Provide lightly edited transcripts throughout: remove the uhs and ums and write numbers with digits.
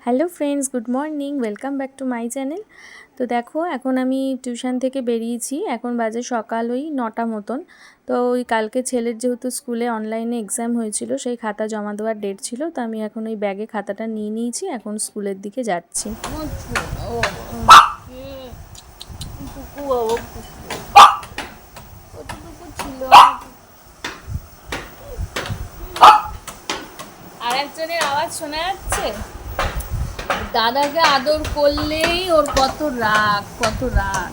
Hello friends, good morning, welcome back to my channel. তো দেখো, এখন আমি টিউশন থেকে বেরিয়েছি। এখন বাজে সকাল ওই 9টা মতন। তো ওই কালকে ছেলের যেহেতু স্কুলে অনলাইনে এক্সাম হয়েছিল, সেই খাতা জমা দেওয়ার ডেট ছিল। তো আমি এখন ওই ব্যাগে খাতাটা নিয়ে নিয়েছি, এখন স্কুলের দিকে যাচ্ছি। আর একজনের আওয়াজ শোনা যাচ্ছে, দাদাকে আদর করলেই ওর কত রাগ, কত রাগ।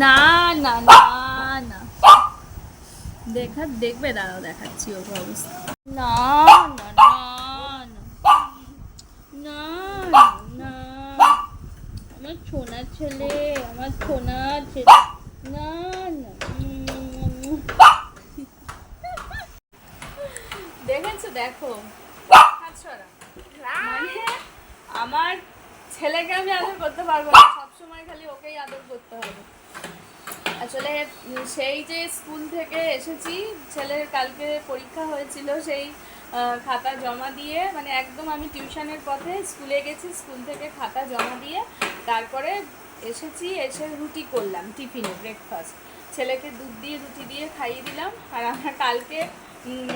না না না না, দেখবে, দাঁড়াও দেখাচ্ছি ওর অবস্থা। না না না না না না, আমার ছোনা ছেলে, আমার ছোনা ছেলে, না না। দেখেছো? দেখো, মানে আমার ছেলেকে আমি আদর করতে পারবো না, সবসময় খালি ওকেই আদর করতে হবে। আসলে সেই যে স্কুল থেকে এসেছি, ছেলের কালকে পরীক্ষা হয়েছিল, সেই খাতা জমা দিয়ে, মানে একদম আমি টিউশনের পথে স্কুলে গেছি, স্কুল থেকে খাতা জমা দিয়ে তারপরে এসেছি। এসে রুটি করলাম টিফিনে, ব্রেকফাস্ট। ছেলেকে দুধ দিয়ে রুটি দিয়ে খাইয়ে দিলাম। আর আমার কালকে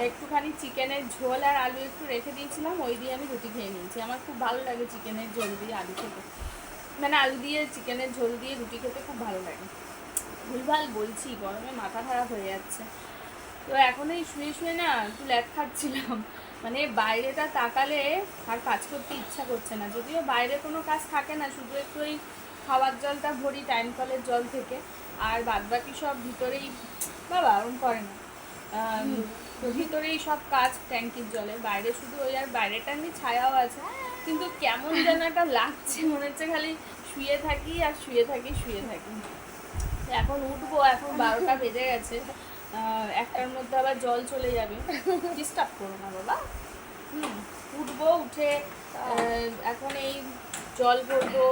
একটুখানি চিকেনের ঝোল আর আলু একটু রেখে দিয়েছিলাম, ওই দিয়ে আমি রুটি খেয়ে নিয়েছি। আমার খুব ভালো লাগে চিকেনের ঝোল দিয়ে আলু খেতে, মানে আলু দিয়ে চিকেনের ঝোল দিয়ে রুটি খেতে খুব ভালো লাগে। ভুলভাল বলছি, গরমে মাথা খারাপ হয়ে যাচ্ছে। তো এখন এই শুয়ে শুয়ে না একটু ল্যাট খাচ্ছিলাম, মানে বাইরেটা তাকালে আর কাজ করতে ইচ্ছা করছে না। যদিও বাইরে কোনো কাজ থাকে না, শুধু একটু ওই খাওয়ার জলটা ভরি টাইম কলের জল থেকে, আর বাদবাকি সব ভিতরেই, বাবা ওরকম করে না, তো ভিতরেই সব কাজ ট্যাঙ্কির জলে। বাইরে শুধু ওই, আর বাইরেটা এমনি ছায়াও আছে, কিন্তু কেমন যেন একটা লাগছে, মনে হচ্ছে খালি শুয়ে থাকি আর শুয়ে থাকি, শুয়ে থাকি। এখন উঠবো, এখন 12টা বেজে গেছে, 1টার মধ্যে আবার জল চলে যাবে। ডিস্টার্ব করো না বাবা। উঠবো, উঠে এখন এই জল ভরবো,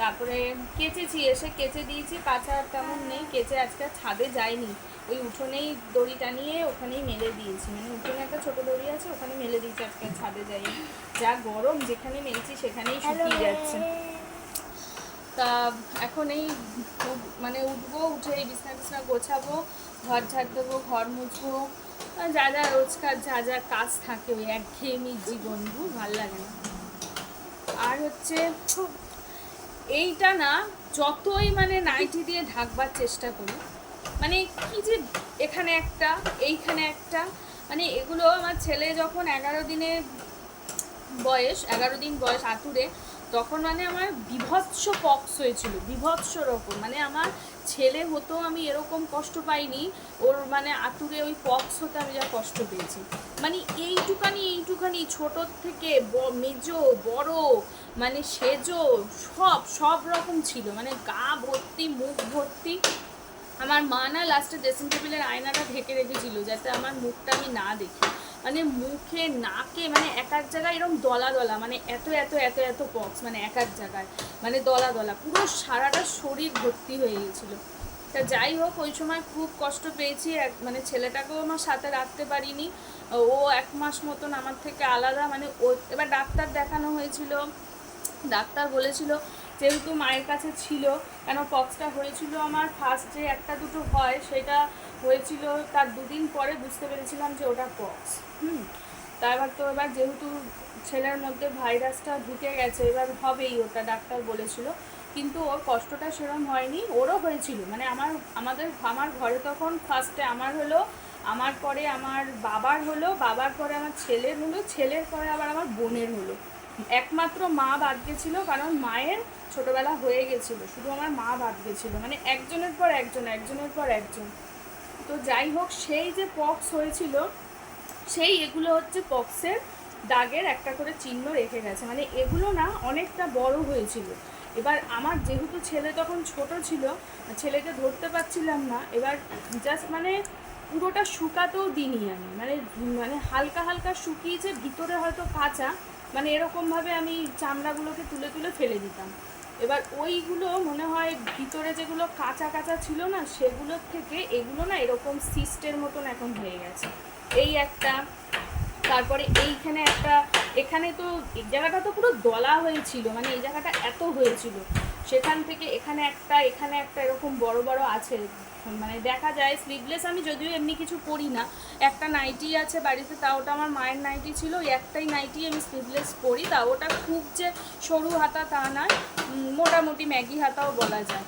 তারপরে কেচেছি, এসে কেচে দিয়েছি। কাঁচা তেমন নেই, কেচে আজকে ছাদে যাইনি, ওই উঠোনেই দড়ি টানিয়ে ওখানেই মেলে দিয়েছি, মানে উঠোনে একটা ছোটো দড়ি আছে, ওখানে মেলে দিয়েছি, আজকে ছাদে যাইনি। যা গরম, যেখানে মেলছি সেখানেই শুকিয়ে যাচ্ছে। তা এখন এই মানে উঠবো, উঠে এই বিছনা গোছাবো, ঘর ঝাড় দেবো, ঘর মুছবো, যা যা রোজকার যা যা কাজ থাকে, ওই একঘেয়েমি জীবন, ভাল লাগে না। আর হচ্ছে এইটা না, যতই মানে নাইটি দিয়ে ঢাকবার চেষ্টা করি, মানে কি যে এখানে একটা, এইখানে একটা, মানে এগুলো আমার ছেলে যখন 11 দিন বয়স আতুরে, তখন মানে আমার বিভৎস পক্স হয়েছিল, বিভৎস রকম। মানে আমার ছেলে হতো, আমি এরকম কষ্ট পাইনি। ওর মানে আতুরে ওই পক্স হতে আমি যা কষ্ট পেয়েছি, মানে এইটুখানি ছোটোর থেকে মেজো বড়, মানে সেজো, সব রকম ছিল, মানে গা ভর্তি, মুখ ভর্তি। আমার মা না লাস্টে ড্রেসিং টেবিলের আয়নাটা ঢেকে রেখেছিল, যাতে আমার মুখটা আমি না দেখি। মানে মুখে, নাকে, মানে এক এক জায়গায় এরকম দলা দলা, মানে এত এত এত এত পক্স, মানে এক এক জায়গায় মানে দলা দলা, পুরো সারাটা শরীর ভর্তি হয়ে গিয়েছিল। তা যাই হোক, ওই সময় খুব কষ্ট পেয়েছি, মানে ছেলেটাকেও আমার সাথে রাখতে পারিনি। ও 1 মাস মতন আমার থেকে আলাদা, মানে ও এবার ডাক্তার দেখানো হয়েছিল। ডাক্তার বলেছিল, যেহেতু মায়ের কাছে ছিল, কেন পক্সটা হয়েছিল আমার ফার্স্ট যে 1-2 হয়, সেটা হয়েছিল তার 2 দিন পরে বুঝতে পেরেছিলাম যে ওটা পক্স। এবার যেহেতু ছেলের মধ্যে ভাইরাসটা ঢুকে গেছে, এবার হবেই ওটা, ডাক্তার বলেছিল। কিন্তু ওর কষ্টটা সেরকম হয়নি, ওরও হয়েছিল, মানে আমার ঘরে তখন ফার্স্টে আমার হলো, আমার পরে আমার বাবার হলো, বাবার পরে আমার ছেলের হলো, ছেলের পরে আবার আমার বোনের হলো। একমাত্র মা বাদ গেছিলো, কারণ মায়ের ছোটোবেলা হয়ে গেছিলো, শুধু আমার মা বাদ গেছিলো, মানে একজনের পর একজন। তো যাই হোক, সেই যে পক্স হয়েছিল, সেই এগুলো হচ্ছে পক্সের দাগের একটা করে চিহ্ন রেখে গেছে, মানে এগুলো না অনেকটা বড় হয়েছিল। এবার আমার যেহেতু ছেলে তখন ছোট ছিল, ছেলেকে ধরতে পারছিলাম না, এবার জাস্ট মানে পুরোটা শুকাতেও দিইনি আমি, মানে হালকা হালকা শুকিয়েছে, ভিতরে হয়তো কাঁচা, মানে এরকমভাবে আমি চামড়াগুলোকে তুলে তুলে ফেলে দিতাম। এবার ওইগুলো মনে হয় ভিতরে যেগুলো কাঁচা কাঁচা ছিল না, সেগুলোর থেকে এগুলো না এরকম সিস্টের মতন এখন হয়ে গেছে। এই একটা, তারপরে এইখানে একটা, এখানে তো এই জায়গাটা তো পুরো দলা হয়েছিল, মানে এই জায়গাটা এত হয়েছিল, সেখান থেকে এখানে একটা এরকম বড় বড় আছে, মানে দেখা যায় স্লিভলেস। আমি যদিও এমনি কিছু পরি না, একটা নাইটি আছে বাড়িতে, তা ওটা আমার মায়ের নাইটি ছিল, ওই একটাই নাইটি আমি স্লিভলেস পরি, তা ওটা খুব যে সরু হাতা তা নয়, মোটামুটি ম্যাগি হাতাও বলা যায়।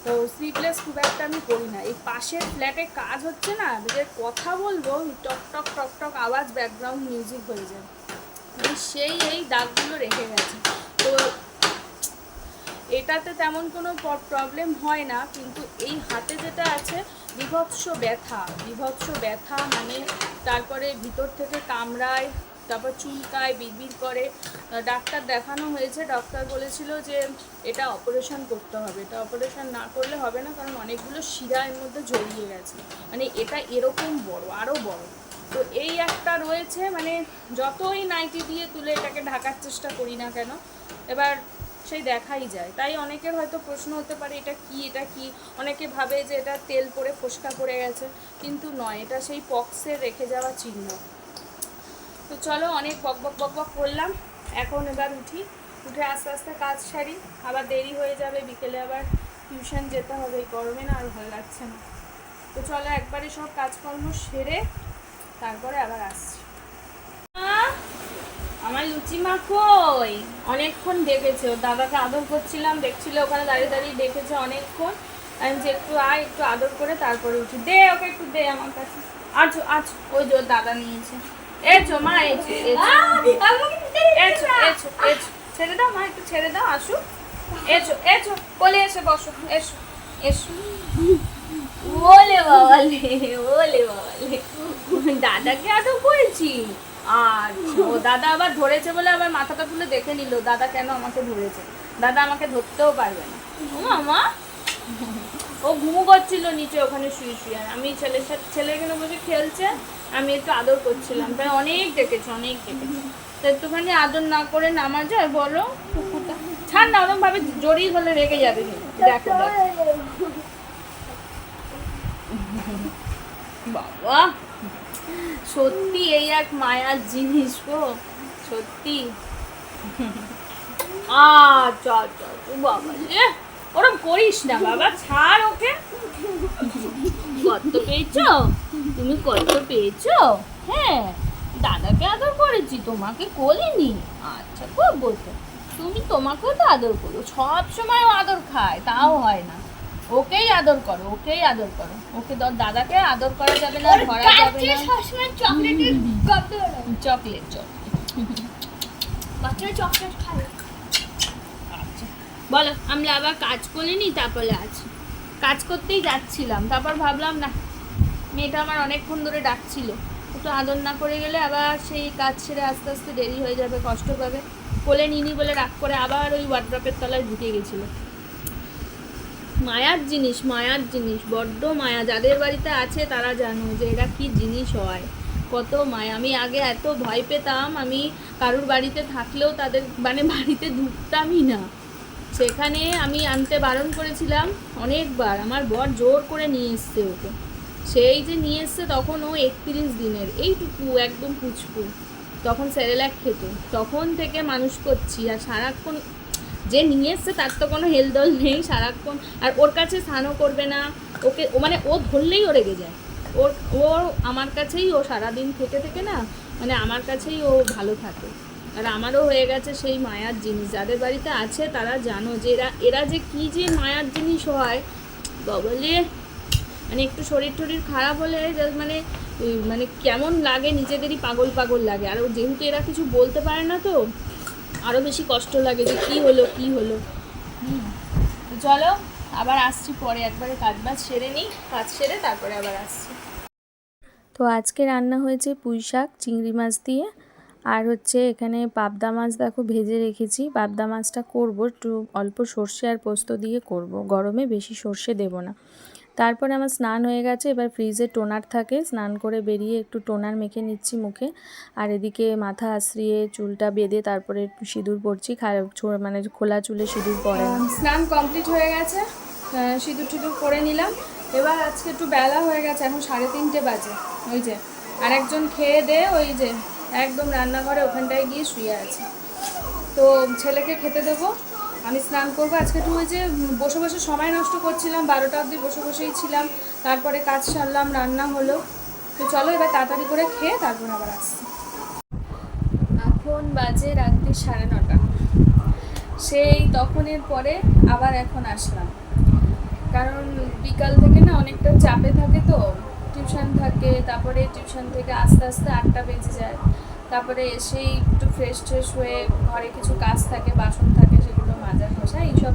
তো স্লিভলেস খুব একটা আমি পরি না। এই পাশের ফ্ল্যাটে কাজ হচ্ছে না, যে কথা বলবো টক টক টক টক আওয়াজ, ব্যাকগ্রাউন্ড মিউজিক হয়ে যায়, সেই এই দাগগুলো রেখে গেছে। তো এটাতে তেমন কোনো প্রবলেম হয় না, কিন্তু এই হাতে যেটা আছে বিভৎস ব্যথা, মানে তারপরে ভিতর থেকে কামড়ায়, তারপর চুলকায়, বিড়বিড় করে। ডাক্তার দেখানো হয়েছে, ডক্টর বলেছিল যে এটা অপারেশন করতে হবে, এটা অপারেশন না করলে হবে না, কারণ অনেকগুলো শিরা এর মধ্যে জড়িয়ে গেছে, মানে এটা এরকম বড়, আরও বড়। তো এই একটা রয়েছে, মানে যতই নাইটি দিয়ে তুলে এটাকে ঢাকার চেষ্টা করি না কেন, এবার সেই দেখাই যায়। তাই অনেকের হয়তো প্রশ্ন হতে পারে এটা কি, অনেকে ভাবে যে এটা তেল পড়ে ফোসকা পড়ে গেছে, কিন্তু নয়, এটা সেই পক্সের রেখে যাওয়া চিহ্ন। তো চলো, অনেক বক বক করলাম, এখন এবার উঠে আস্তে আস্তে কাজ সারি, আবার দেরি হয়ে যাবে, বিকেলে আবার টিউশন যেতে হবে, এই গরমে না আর ভালো লাগছে না। তো চলো একবারে সব কাজকর্ম সেরে তারপরে আবার আসছি। আমার লুচি মা কই? অনেকক্ষণ ডেকেছে, ওর দাদাকে আদর করছিলাম, দেখছিল ওখানে দাঁড়িয়ে দাঁড়িয়ে, ডেকেছে অনেকক্ষণ। আমি যে একটু আয়, একটু আদর করে তারপরে উঠি, দে ওকে একটু দে আমার কাছে। আছো ওই যে ওর দাদা নিয়েছে। এছো মা, এছো, ছেড়ে দাও মা, একটু ছেড়ে দাও, আসুক। এছো কোলে এসে বসো, এসো। ওলে বাবালে, দাদাকে আদর করেছি। আর ও দাদা আবার ধরেছে বলে আবার মাথাটা তুলে দেখে নিল দাদা কেন আমাকে ধরেছে। দাদা আমাকে ধরতেও পারবে না। ও মামা, ও ঘুমো করছিল নিচে ওখানে শুয়ে, আমি ছেলে এখানে বসে খেলছে, আমি একটু আদর করছিলাম, তাই অনেক ডেকেছে। তো একটুখানি আদর না করে নামা যায় বলো? কুকুরটা ছাড় না, ওরকম ভাবে জড়িয়ে হলে রেগে যাবে। দেখো বাবা, সত্যি এই এক মায়ার জিনিস গো, সত্যি। আচ্ছা বাবা, ওরম করিস না বাবা, ছাড় ওকে। কত পেয়েছো তুমি, কত পেয়েছো? হ্যাঁ, দাদাকে আদর করেছি, তোমাকে করিনি। আচ্ছা খুব বলছো, তুমি তোমাকেও তো আদর করো, সব সময় আদর খায়, তাও হয় না। ওকেই আদর করো, ওকে দাদাকে আদর করা যাবে না, ধরা যাবে না। চকলেট খায়। আচ্ছা বলো, আমরা আবার কাজ করিনি, তারপরে কাজ করতেই যাচ্ছিলাম, তারপর ভাবলাম না, মেয়েটা আমার অনেকক্ষণ ধরে ডাকছিল, একটু আদর না করে গেলে আবার সেই কাজ ছেড়ে আস্তে আস্তে দেরি হয়ে যাবে, কষ্ট পাবে। কোলে নিনি বলে রাগ করে আবার ওই ওয়ার্ড্রপের তলায় ঢুকে গেছিল। মায়ার জিনিস, বড্ড মায়া। যাদের বাড়িতে আছে তারা জানো যে এরা কি জিনিস হয়, কত মায়া। আমি আগে এত ভয় পেতাম, আমি কারুর বাড়িতে থাকলেও তাদের মানে বাড়িতে ঢুকতামই না। সেখানে আমি আনতে বারণ করেছিলাম অনেকবার, আমার বর জোর করে নিয়ে এসছে ওকে। সেই যে নিয়ে এসছে তখন ও 31 দিনের, এইটুকু একদম পুচকু, তখন সেরেল্যাক খেত, তখন থেকে মানুষ করছি। আর সারাক্ষণ যে নিয়ে এসছে তার তো কোনো হেলদোল নেই, সারাক্ষণ। আর ওর কাছে স্নানও করবে না, ওকে মানে ও ধরলেই ও রেগে যায়। ও আমার কাছেই, ও সারাদিন থেকে না, মানে আমার কাছেই ও ভালো থাকে। আর আমারও হয়ে গেছে সেই মায়ার জিনিস। যাদের বাড়িতে আছে তারা জানো যে এরা যে কী যে মায়ার জিনিস হয় বলে, মানে একটু শরীর টরীর খারাপ হলে মানে কেমন লাগে, নিজেদেরই পাগল লাগে। আর যেহেতু এরা কিছু বলতে পারে না, তো আরও বেশি কষ্ট লাগে যে কী হলো। চলো আবার আসছি পরে, একবারে কাজ সেরে নিই, কাজ সেরে তারপরে আবার আসছি। তো আজকে রান্না হয়েছে পুঁই শাক চিংড়ি মাছ দিয়ে, আর হচ্ছে এখানে পাবদা মাছ দেখো ভেজে রেখেছি। পাবদা মাছটা করবো একটু অল্প সর্ষে আর পোস্ত দিয়ে করব, গরমে বেশি সর্ষে দেব না। তারপরে আমার স্নান হয়ে গেছে, এবার ফ্রিজে টোনার থাকে, স্নান করে বেরিয়ে একটু টোনার মেখে নিচ্ছি মুখে। আর এদিকে মাথা আশ্রিয়ে চুলটা বেঁধে তারপরে একটু সিঁদুর পরছি, মানে খোলা চুলে সিঁদুর পরে। স্নান কমপ্লিট হয়ে গেছে, সিঁদুর করে নিলাম। এবার আজকে একটু বেলা হয়ে গেছে, এখন 3:30 বাজে। ওই যে আরেকজন খেয়ে দে ওই যে একদম রান্নাঘরে ওখানটায় গিয়ে শুয়ে আছে। তো ছেলেকে খেতে দেবো, আমি স্নান করবো। আজকে একটু ওই যে বসে বসে সময় নষ্ট করছিলাম, 12টা অবধি বসে বসেই ছিলাম, তারপরে কাজ সারলাম, রান্না হলো। তো চলো এবার তাড়াতাড়ি করে খেয়ে তারপর আবার আসছি। এখন বাজে রাত্রি 9:30। সেই তখনের পরে আবার এখন আসলাম, কারণ বিকাল থেকে না অনেকটা চাপে থাকে, তো টিউশন থাকে, তারপরে টিউশন থেকে আস্তে আস্তে 8টা বেজে যায়। তারপরে এসেই একটু ফ্রেশ ট্রেশ হয়ে ঘরে কিছু কাজ থাকে, বাসন থাকে, সেগুলো মাজা ঘষা, এইসব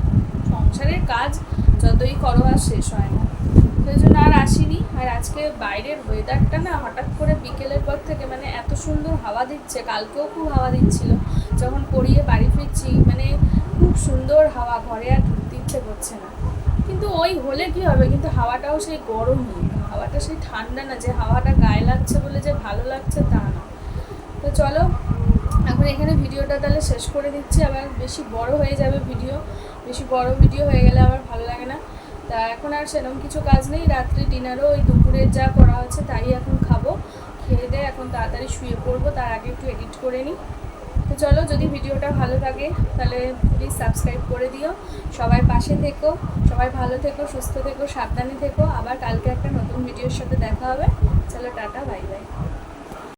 সংসারের কাজ যতই করো আর শেষ হয় না। সেই জন্য আর আসিনি। আর আজকে বাইরের ওয়েদারটা না হঠাৎ করে বিকেলের পর থেকে মানে এত সুন্দর হাওয়া দিচ্ছে, কালকেও খুব হাওয়া দিচ্ছিল, যখন পড়িয়ে বাড়ি ফিরছি মানে খুব সুন্দর হাওয়া, ঘরে আর ঢুকতে ইচ্ছে করছে না। কিন্তু ওই হলে কি হবে, কিন্তু হাওয়াটাও সেই গরমই, হাওয়াটা সেই ঠান্ডা না যে হাওয়াটা গায়ে লাগছে বলে যে ভালো লাগছে তা না। তো চলো এখন এখানে ভিডিওটা তাহলে শেষ করে দিচ্ছি, আবার বেশি বড় হয়ে যাবে ভিডিও, বেশি বড় ভিডিও হয়ে গেলে আবার ভালো লাগে না। তা এখন আর সেরকম কিছু কাজ নেই, রাত্রি ডিনারও ওই দুপুরের যা করা হচ্ছে তাই এখন খাবো, খেয়ে দিয়ে এখন তাড়াতাড়ি শুয়ে পড়বো, তার আগে একটু এডিট করে নিই। তো চলো, যদি ভিডিওটা ভালো লাগে তাহলে প্লিজ সাবস্ক্রাইব করে দিও, সবাই পাশে থেকো, সবাই ভালো থেকো, সুস্থ থেকো, সাবধানে থেকো। আবার কালকে একটা নতুন ভিডিওর সাথে দেখা হবে। চলো টাটা, বাই বাই।